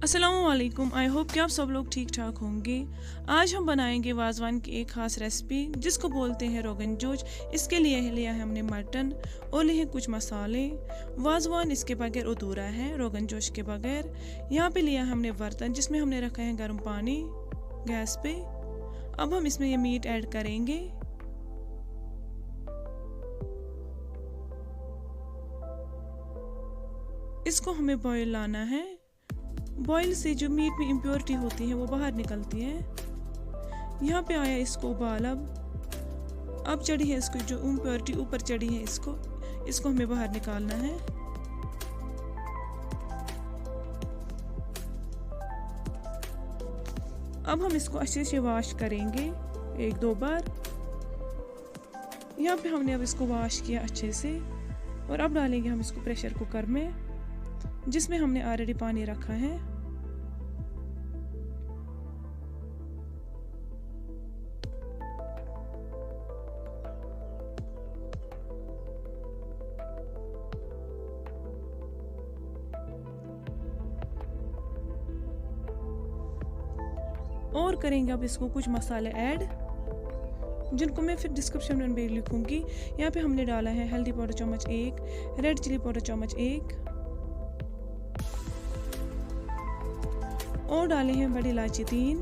अस्सलामुअलैकुम। I hope कि आप सब लोग ठीक ठाक होंगे। आज हम बनाएंगे वाजवान की एक ख़ास रेसिपी जिसको बोलते हैं रोगन जोश। इसके लिए लिया है हमने मटन और लिए कुछ मसाले। वाजवान इसके बगैर अधूरा है, रोगन जोश के बगैर। यहाँ पे लिया हमने बर्तन जिसमें हमने रखा है गर्म पानी गैस पे। अब हम इसमें ये मीट ऐड करेंगे। इसको हमें बॉईल लाना है। बॉईल से जो मीट में इम्प्योरिटी होती है वो बाहर निकलती है। यहाँ पे आया इसको उबाल। अब चढ़ी है इसको जो इम्प्योरिटी ऊपर चढ़ी है, इसको हमें बाहर निकालना है। अब हम इसको अच्छे से वॉश करेंगे 1-2 बार। यहाँ पे हमने अब इसको वॉश किया अच्छे से और अब डालेंगे हम इसको प्रेशर कुकर में जिसमें हमने ऑलरेडी पानी रखा है। और करेंगे अब इसको कुछ मसाले ऐड जिनको मैं फिर डिस्क्रिप्शन में भी लिखूंगी। यहाँ पे हमने डाला है हल्दी पाउडर चम्मच 1, रेड चिली पाउडर चम्मच 1 और डाले हैं बड़ी इलायची 3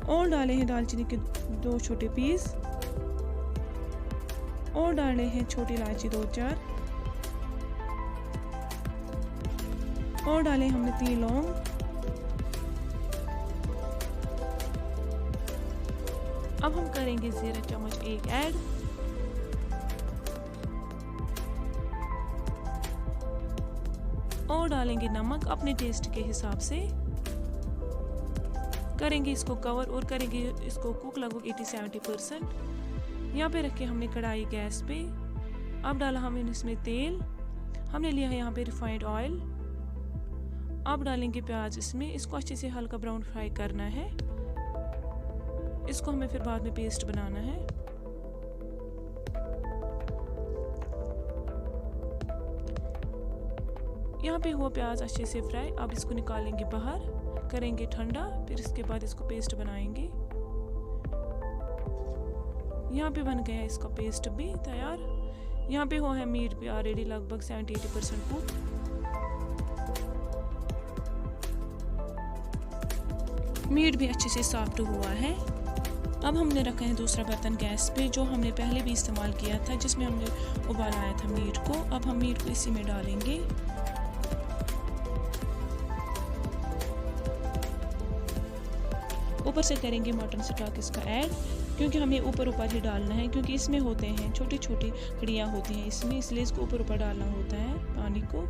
और डाले हैं दालचीनी के 2 छोटे पीस और डाले हैं छोटी इलायची 2-4 और डाले हमने 3 लौंग। अब हम करेंगे जीरा चम्मच 1 ऐड और डालेंगे नमक अपने टेस्ट के हिसाब से। करेंगे इसको कवर और करेंगे इसको कुक लगभग 80-70%। यहाँ पे रखे हमने कढ़ाई गैस पे। अब डाला हमने इसमें तेल। हमने लिया है यहाँ पे रिफाइंड ऑयल। अब डालेंगे प्याज इसमें। इसको अच्छे से हल्का ब्राउन फ्राई करना है। इसको हमें फिर बाद में पेस्ट बनाना है। यहाँ पे हुआ प्याज अच्छे से फ्राई। अब इसको निकालेंगे बाहर, करेंगे ठंडा, फिर इसके बाद इसको पेस्ट बनाएंगे। यहाँ पे बन गया इसका पेस्ट भी तैयार। यहाँ पे हुआ है मीट भी ऑलरेडी लगभग 70-80% कुक। मीट भी अच्छे से सॉफ्ट हुआ है। अब हमने रखा है दूसरा बर्तन गैस पे जो हमने पहले भी इस्तेमाल किया था जिसमें हमने उबाल आया था मीट को। अब हम मीट को इसी में डालेंगे। ऊपर से करेंगे मटन स्टॉक इसका ऐड क्योंकि हमें ऊपर ही डालना है क्योंकि इसमें होते हैं छोटी छोटी कड़ियाँ होती हैं इसमें, इसलिए इसको ऊपर डालना होता है पानी को।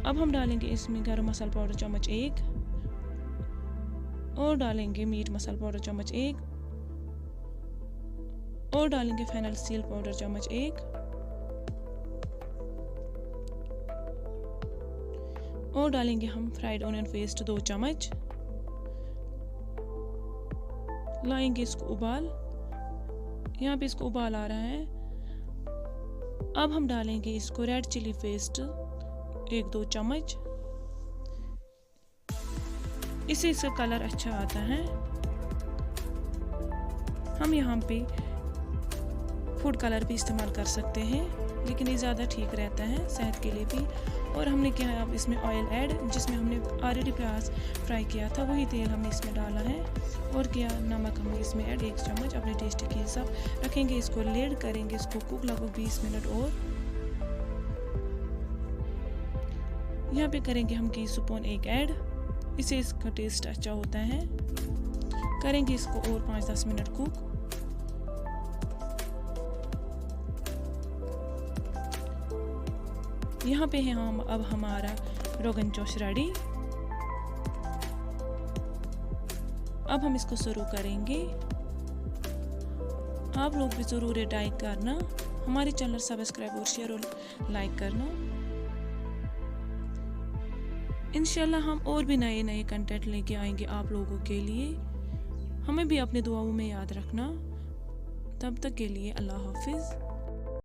अब हम डालेंगे इसमें गरम मसाला पाउडर चम्मच 1 और डालेंगे मीट मसाला पाउडर चम्मच 1 और डालेंगे फेनल सील पाउडर चम्मच 1 और डालेंगे हम फ्राइड ऑनियन पेस्ट 2 चम्मच। लाएंगे इसको उबाल। यहाँ पे इसको उबाल आ रहा है। अब हम डालेंगे इसको रेड चिली पेस्ट 1-2 चम्मच। इससे इसका कलर अच्छा आता है। हम यहाँ पे फूड कलर भी इस्तेमाल कर सकते हैं लेकिन ये ज़्यादा ठीक रहता है सेहत के लिए भी। और हमने किया है अब इसमें ऑयल ऐड जिसमें हमने ऑलरेडी प्याज फ्राई किया था, वही तेल हमने इसमें डाला है और किया नमक हमने इसमें ऐड 1 चम्मच अपने टेस्ट के हिसाब। रखेंगे इसको लेड, करेंगे इसको कुक लगभग 20 मिनट और। यहाँ पे करेंगे हम घी स्पून 1 ऐड, इससे इसका टेस्ट अच्छा होता है। करेंगे इसको और 5-10 मिनट कुक। यहाँ पे है हम अब हमारा रोगन जोश रेडी। अब हम इसको सर्व करेंगे। आप लोग भी ज़रूर ट्राई करना। हमारे चैनल सब्सक्राइब और शेयर और लाइक करना। इंशाल्लाह हम और भी नए नए कंटेंट लेके आएंगे आप लोगों के लिए। हमें भी अपने दुआओं में याद रखना। तब तक के लिए अल्लाह हाफिज़।